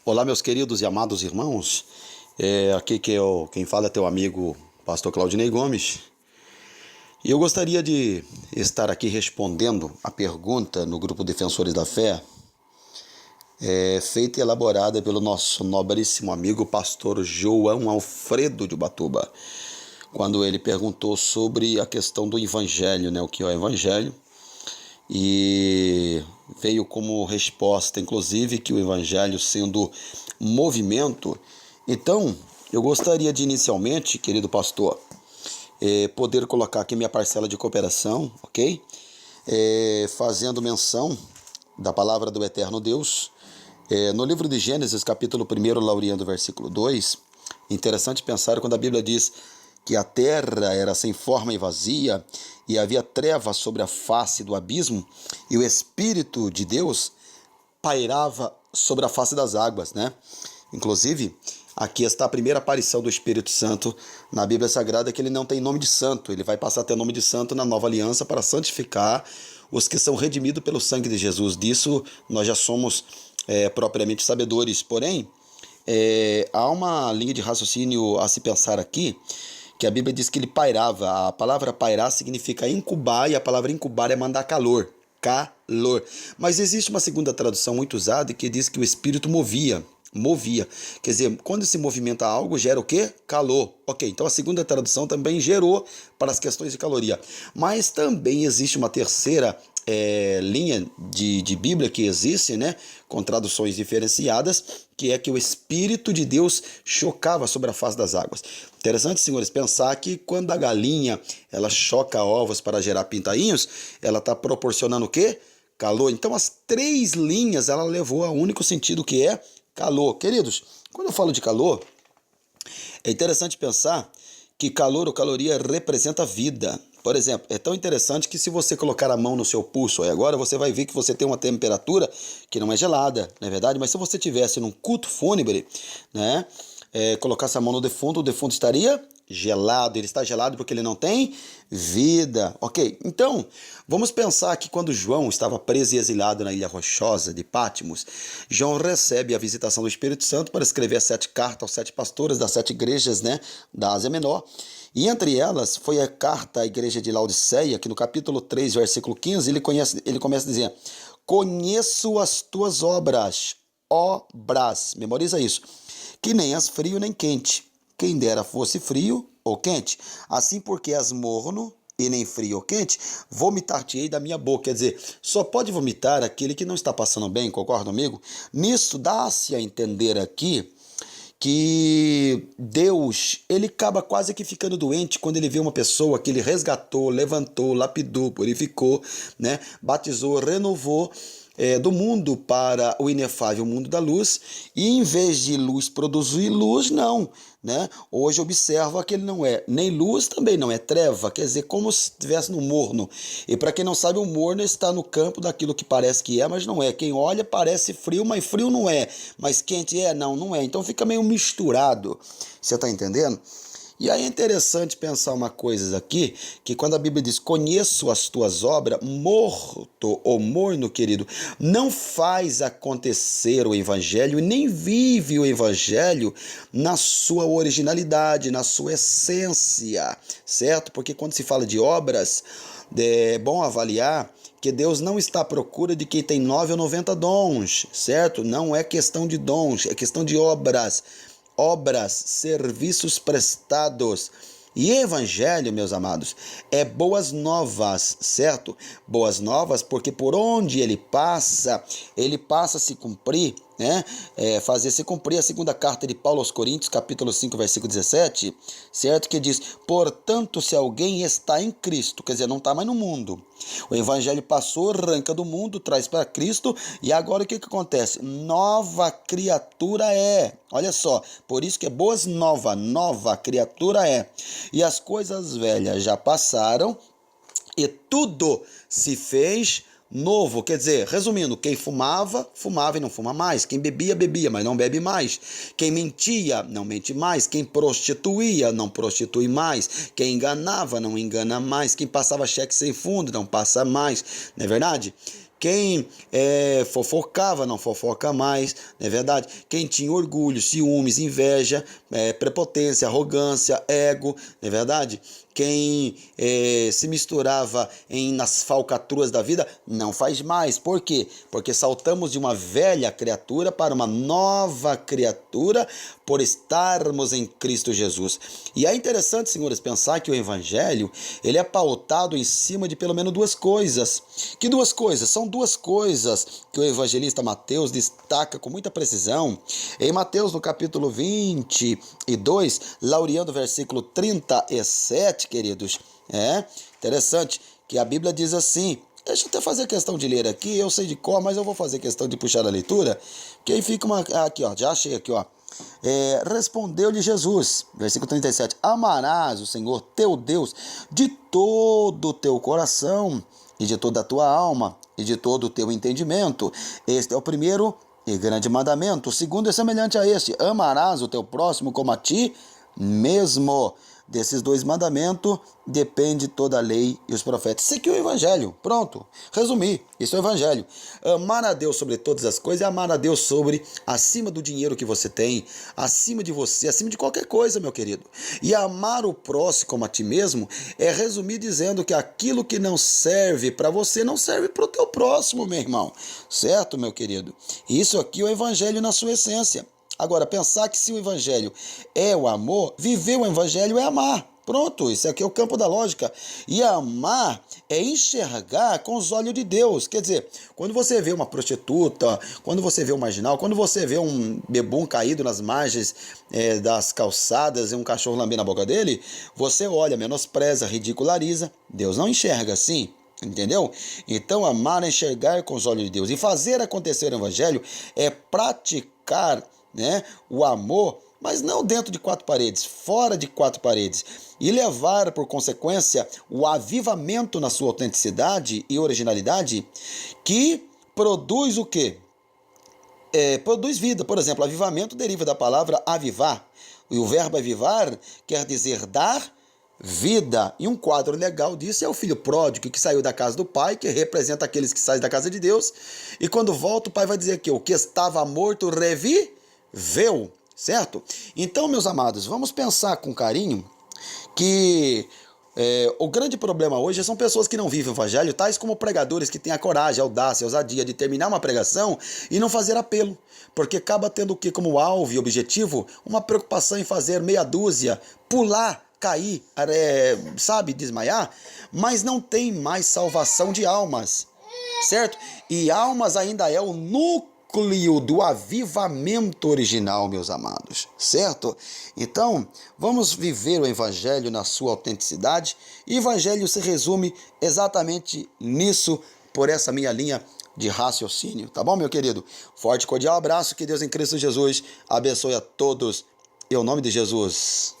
Olá, meus queridos e amados irmãos. Aqui quem fala é teu amigo, pastor Claudinei Gomes. E eu gostaria de estar aqui respondendo a pergunta no grupo Defensores da Fé, feita e elaborada pelo nosso nobríssimo amigo, pastor João Alfredo de Ubatuba, quando ele perguntou sobre a questão do evangelho, o que é o evangelho, e veio como resposta, inclusive, que o evangelho sendo movimento. Então, eu gostaria de inicialmente, querido pastor, poder colocar aqui minha parcela de cooperação, ok? Fazendo menção da palavra do eterno Deus, no livro de Gênesis, capítulo 1, laureando versículo 2, interessante pensar quando a Bíblia diz que a terra era sem forma e vazia, e havia trevas sobre a face do abismo, e o Espírito de Deus pairava sobre a face das águas, Inclusive, aqui está a primeira aparição do Espírito Santo na Bíblia Sagrada, que ele não tem nome de santo, ele vai passar a ter nome de santo na nova aliança para santificar os que são redimidos pelo sangue de Jesus. Disso nós já somos propriamente sabedores, porém, há uma linha de raciocínio a se pensar aqui, que a Bíblia diz que ele pairava. A palavra pairar significa incubar, e a palavra incubar é mandar calor. Mas existe uma segunda tradução muito usada que diz que o Espírito movia. Quer dizer, quando se movimenta algo, gera o quê? Calor. Ok, então a segunda tradução também gerou para as questões de caloria. Mas também existe uma terceira linha de Bíblia que existe, com traduções diferenciadas, que é que o Espírito de Deus chocava sobre a face das águas. Interessante, senhores, pensar que quando a galinha ela choca ovos para gerar pintainhos, ela está proporcionando o quê? Calor. Então as três linhas ela levou a único sentido, que é calor. Queridos, quando eu falo de calor, é interessante pensar que calor ou caloria representa vida. Por exemplo, é tão interessante que se você colocar a mão no seu pulso aí agora, você vai ver que você tem uma temperatura que não é gelada, não é verdade? Mas se você tivesse num culto fúnebre, colocasse a mão no defunto, o defunto estaria gelado. Ele está gelado porque ele não tem vida. Ok, então vamos pensar que quando João estava preso e exilado na ilha rochosa de Patmos, João recebe a visitação do Espírito Santo para escrever as 7 cartas aos 7 pastores das 7 igrejas, da Ásia Menor. E entre elas foi a carta à igreja de Laodiceia, que no capítulo 3, versículo 15, ele começa a dizer: conheço as tuas obras, memoriza isso, que nem és frio nem quente. Quem dera fosse frio ou quente. Assim, porque és morno e nem frio ou quente, vomitar-te-ei da minha boca. Quer dizer, só pode vomitar aquele que não está passando bem, concorda comigo? Nisso dá-se a entender aqui que Deus, ele acaba quase que ficando doente quando ele vê uma pessoa que ele resgatou, levantou, lapidou, purificou, batizou, renovou, do mundo para o inefável mundo da luz, e em vez de luz produzir luz, não, Hoje observa que ele não é nem luz, também não é treva, quer dizer, como se estivesse no morno. E para quem não sabe, o morno está no campo daquilo que parece que é, mas não é. Quem olha parece frio, mas frio não é. Mas quente é? Não é. Então fica meio misturado. Você está entendendo? E aí é interessante pensar uma coisa aqui, que quando a Bíblia diz, conheço as tuas obras, morto ou morno, querido, não faz acontecer o evangelho e nem vive o evangelho na sua originalidade, na sua essência, certo? Porque quando se fala de obras, é bom avaliar que Deus não está à procura de quem tem 9 ou 90 dons, certo? Não é questão de dons, é questão de obras, serviços prestados. E evangelho, meus amados, é boas novas, certo? Boas novas porque por onde ele passa a se cumprir, fazer se cumprir a segunda carta de Paulo aos Coríntios, capítulo 5, versículo 17, certo? Que diz, portanto, se alguém está em Cristo, quer dizer, não está mais no mundo. O evangelho passou, arranca do mundo, traz para Cristo, e agora o que acontece? Nova criatura é. Olha só, por isso que é boas novas, nova criatura é. E as coisas velhas já passaram e tudo se fez novo. Quer dizer, resumindo, quem fumava, fumava e não fuma mais. Quem bebia, bebia, mas não bebe mais. Quem mentia, não mente mais. Quem prostituía, não prostitui mais. Quem enganava, não engana mais. Quem passava cheque sem fundo, não passa mais. Não é verdade? Quem fofocava não fofoca mais, não é verdade? Quem tinha orgulho, ciúmes, inveja, prepotência, arrogância, ego, não é verdade? Quem se misturava nas falcatruas da vida não faz mais. Por quê? Porque saltamos de uma velha criatura para uma nova criatura por estarmos em Cristo Jesus. E é interessante, senhores, pensar que o Evangelho ele é pautado em cima de pelo menos duas coisas. Que duas coisas? São duas coisas que o evangelista Mateus destaca com muita precisão. Em Mateus, no capítulo 22, laureando o versículo 37, queridos, interessante que a Bíblia diz assim. Deixa eu até fazer questão de ler aqui, eu sei de cor, mas eu vou fazer questão de puxar a leitura, que aí fica aqui, ó, já achei aqui, ó. Respondeu-lhe Jesus, versículo 37, amarás o Senhor teu Deus de todo o teu coração e de toda a tua alma e de todo o teu entendimento. Este é o primeiro e grande mandamento. O segundo é semelhante a este, amarás o teu próximo como a ti mesmo. Desses dois mandamentos depende toda a lei e os profetas. Isso aqui é o evangelho, pronto, resumi, isso é o evangelho. Amar a Deus sobre todas as coisas é amar a Deus sobre, acima do dinheiro que você tem, acima de você, acima de qualquer coisa, meu querido. E amar o próximo como a ti mesmo é resumir dizendo que aquilo que não serve para você não serve para o teu próximo, meu irmão, certo, meu querido? Isso aqui é o evangelho na sua essência. Agora, pensar que se o evangelho é o amor, viver o evangelho é amar. Pronto, isso aqui é o campo da lógica. E amar é enxergar com os olhos de Deus. Quer dizer, quando você vê uma prostituta, quando você vê um marginal, quando você vê um bebum caído nas margens das calçadas e um cachorro lambendo a boca dele, você olha, menospreza, ridiculariza. Deus não enxerga assim. Entendeu? Então, amar é enxergar com os olhos de Deus. E fazer acontecer o evangelho é praticar o amor, mas não dentro de quatro paredes, fora de quatro paredes, e levar por consequência o avivamento na sua autenticidade e originalidade, que produz o quê? Produz vida. Por exemplo, avivamento deriva da palavra avivar, e o verbo avivar quer dizer dar vida. E um quadro legal disso é o filho pródigo que saiu da casa do pai, que representa aqueles que saem da casa de Deus, e quando volta o pai vai dizer que o que estava morto reviveu, certo? Então, meus amados, vamos pensar com carinho que o grande problema hoje são pessoas que não vivem o evangelho, tais como pregadores que têm a coragem, a audácia, a ousadia de terminar uma pregação e não fazer apelo, porque acaba tendo o que como alvo e objetivo uma preocupação em fazer meia dúzia, pular, cair, desmaiar, mas não tem mais salvação de almas, certo? E almas ainda é o núcleo do avivamento original, meus amados, certo? Então, vamos viver o evangelho na sua autenticidade, e o evangelho se resume exatamente nisso, por essa minha linha de raciocínio, tá bom, meu querido? Forte, cordial abraço, que Deus em Cristo Jesus abençoe a todos, em nome de Jesus.